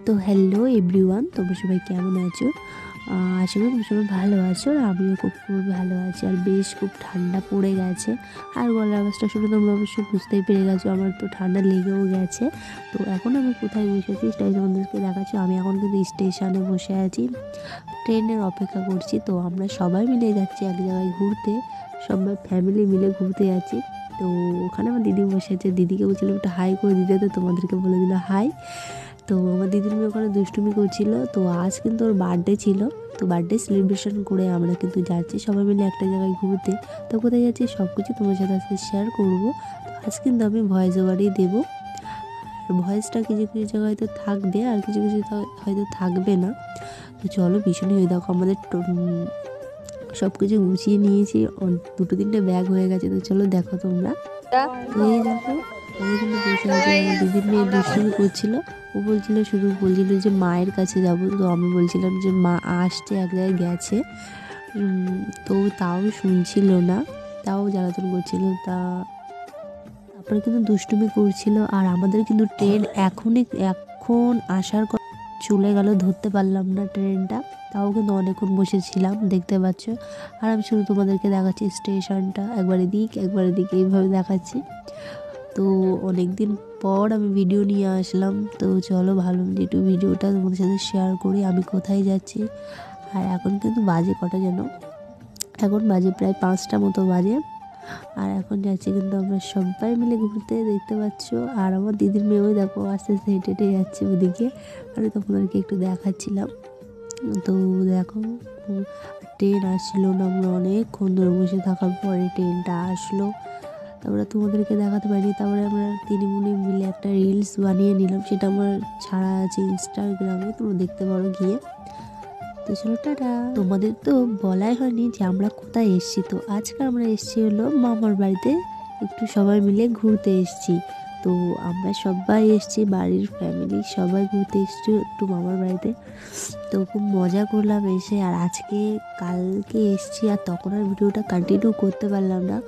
তো hello everyone, তোমরা সবাই কেমন আছো? আশা করি তোমরা সবাই ভালো আছো। আর আমিও খুব ভালো আছি। আর বেশ খুব ঠান্ডা পড়ে গেছে। আর গলার আওয়াজটা শুনে তোমরা অবশ্যই বুঝতেই পেরে গেছো আমার তো ঠান্ডা লেগেও গেছে। তো এখন আমি কোথায় বসেছি সেটাই তোমাদেরকে দেখাচ্ছি। আমি এখন কিন্তু স্টেশনে বসে আছি, ট্রেনের অপেক্ষা করছি। তো আমরা সবাই মিলে যাচ্ছি এক জায়গায় ঘুরতে, সবাই ফ্যামিলি মিলে ঘুরতে যাচ্ছি। তো ওখানে আমার দিদি বসে আছে, দিদিকে বলছিলাম একটু হাই করে দিতে, তো তোমাদেরকে বলে দিল হাই। তো আমার দিদির মেয়ে ওখানে দুষ্টুমি করছিল। তো আজ কিন্তু ওর বার্থডে ছিল, তো বার্থডে সেলিব্রেশন করে আমরা কিন্তু যাচ্ছি সবাই মিলে একটা জায়গায় ঘুরতে। তো কোথায় যাচ্ছি সব কিছু তোমার সাথে আজকে শেয়ার করবো। তো আজ কিন্তু আমি ভয়েস ওভারই দেবো। আর ভয়েসটা কিছু কিছু জায়গায় হয়তো থাকবে, আর কিছু কিছু হয়তো থাকবে না। তো চলো, ভীষণই হয়ে দেখো আমাদের সব কিছু গুছিয়ে নিয়েছি, দুটো তিনটে ব্যাগ হয়ে গেছে। তো চলো দেখো তোমরা। তো এই দেখো আমি কিন্তু বসে আছি, আমার দিদির মেয়ে দুষ্টুমি করছিল। ও বলছিল যে মায়ের কাছে যাব। তো আমি বলছিলাম যে মা আসছে, এক জায়গায় গেছে। তো তাও শুনছিল না, তাও জ্বালাতন করছিল। তারপরে কিন্তু দুষ্টুমি করছিল। আর আমাদের কিন্তু ট্রেন এখন আসার চলে গেল, ধরতে পারলাম না ট্রেনটা। তাও কিন্তু অনেকক্ষণ বসেছিলাম, দেখতে পাচ্ছ। আর আমি শুধু তোমাদেরকে দেখাচ্ছি স্টেশনটা, একবার এদিক একবার এদিক এইভাবে দেখাচ্ছি। তো অনেক দিন পর আমি ভিডিও নিয়ে আসলাম। তো চলো ভালো একটু ভিডিওটা তোমাদের সাথে শেয়ার করি আমি কোথায় যাচ্ছি। আর এখন কিন্তু বাজে কটা যেন, এখন বাজে প্রায় 5টা মতো বাজে। আর এখন যাচ্ছি কিন্তু আমরা সবাই মিলে ঘুরতে, দেখতে পাচ্ছ। আর আমার দিদির মেয়েও দেখো আস্তে আস্তে হেঁটে হেঁটে যাচ্ছে ওদিকে। আমি তোমাদেরকে একটু দেখাচ্ছিলাম। তো দেখো ট্রেন আসছিলো না, আমরা অনেকক্ষণ ধরে বসে থাকার পরে ট্রেনটা আসলো। তারপরে তোমাদেরকে দেখাতে পারিনি। তারপরে আমরা তিনমুনি মিলে একটা রিলস বানিয়ে নিলাম, সেটা আমার ছাড়া আছে ইনস্টাগ্রামে, তোমরা দেখতে পারো গিয়ে। তো চলো টাটা। তোমাদের তো বলাই হয়নি যে আমরা কোথায় এসেছি। তো আজকে আমরা এসেছি হলো মামার বাড়িতে, একটু সবাই মিলে ঘুরতে এসেছি। তো আমরা সবাই এসেছি, বাড়ির ফ্যামিলি সবাই ঘুরতে এসেছি একটু মামার বাড়িতে। তো খুব মজা করলাম এসে। আর কালকে এসেছি, আর তখন আর ভিডিওটা কন্টিনিউ করতে পারলাম না।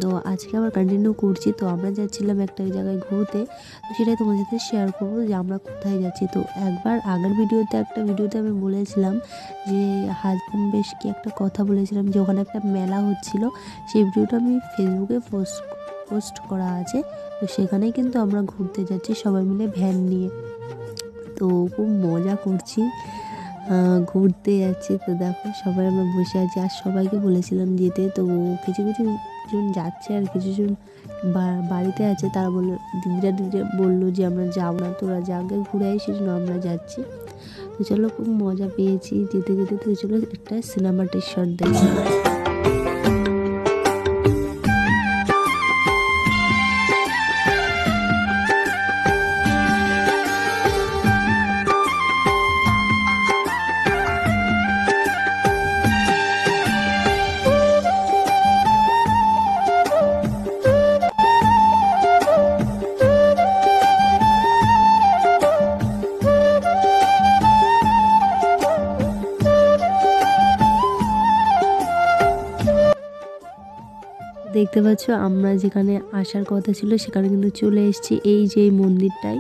তো আজকে আবার কন্টিনিউ করছি। তো আমরা যাচ্ছিলাম একটা জায়গায় ঘুরতে, তো সেটাই তোমাদের সাথে শেয়ার করবো যে আমরা কোথায় যাচ্ছি। তো একবার আগের ভিডিওতে আমি বলেছিলাম যে বেশ কি একটা কথা বলেছিলাম যে ওখানে একটা মেলা হচ্ছিল। সেই ভিডিওটা আমি ফেসবুকে পোস্ট করা আছে। তো সেখানেই কিন্তু আমরা ঘুরতে যাচ্ছি সবাই মিলে ভ্যান নিয়ে। তো খুব মজা করছি, ঘুরতে যাচ্ছি। তো দেখো সবাই আমরা বসে আছি, আর সবাইকে বলেছিলাম যেতে। তো কিছু জন যাচ্ছে, আর কিছুজন বাড়িতে আছে। তারা দিদিরা বললো যে আমরা যাবো না, তোরা যাকে ঘুরে আসি, সেজন্য আমরা যাচ্ছি। তো চলো, খুব মজা পেয়েছি যেতে যেতে। তো চলো একটা সিনেমাটিক শট দেখি। দেখতে পাচ্ছ আমরা যেখানে আসার কথা ছিল সেখানে কিন্তু চলে এসেছি। এই যে এই মন্দিরটাই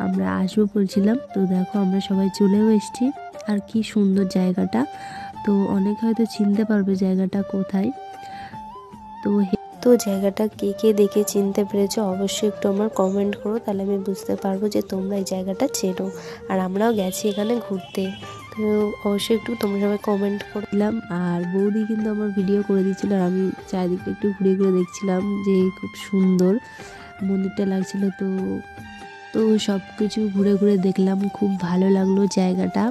আমরা আসবো বলছিলাম। তো দেখো আমরা সবাই চলেও এসেছি। আর কি সুন্দর জায়গাটা, তো অনেক হয়তো চিনতে পারবে জায়গাটা কোথায়। তো জায়গাটা কে কে দেখে চিনতে পেরেছো অবশ্যই একটু আমার কমেন্ট করো, তাহলে আমি বুঝতে পারবো যে তোমরা এই জায়গাটা চেনো। আর আমরাও গেছি এখানে ঘুরতে, তো অবশ্যই একটু তোমরা সবাই কমেন্ট করলাম। আর বৌদি কিন্তু আমার ভিডিও করে দিচ্ছিল, আর আমি চারিদিকে একটু ঘুরে ঘুরে দেখছিলাম যে খুব সুন্দর মন্দিরটা লাগছিল। তো সব কিছু ঘুরে ঘুরে দেখলাম, খুব ভালো লাগলো জায়গাটা।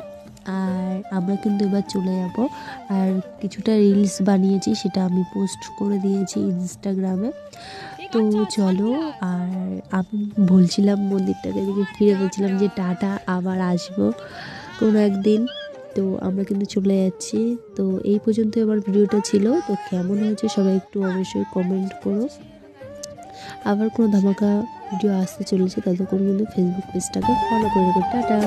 আর আমরা কিন্তু এবার চলে যাব। আর কিছুটা রিলস বানিয়েছি, সেটা আমি পোস্ট করে দিয়েছি ইনস্টাগ্রামে। তো চলো, আর আমি বলছিলাম মন্দিরটাকে দিকে ফিরে বলছিলাম যে টাটা, আবার আসবো কোনো একদিন। তো আমরা কিন্তু চলে যাচ্ছি। তো এই পর্যন্ত আমার ভিডিওটা ছিল। তো কেমন হয়েছে সবাই একটু অবশ্যই কমেন্ট করো। আবার কোনো ধামাকা ভিডিও আসতে চলেছে, ততক্ষণ কিন্তু ফেসবুক পেজটাকে ফলো করে রাখো। টাটা।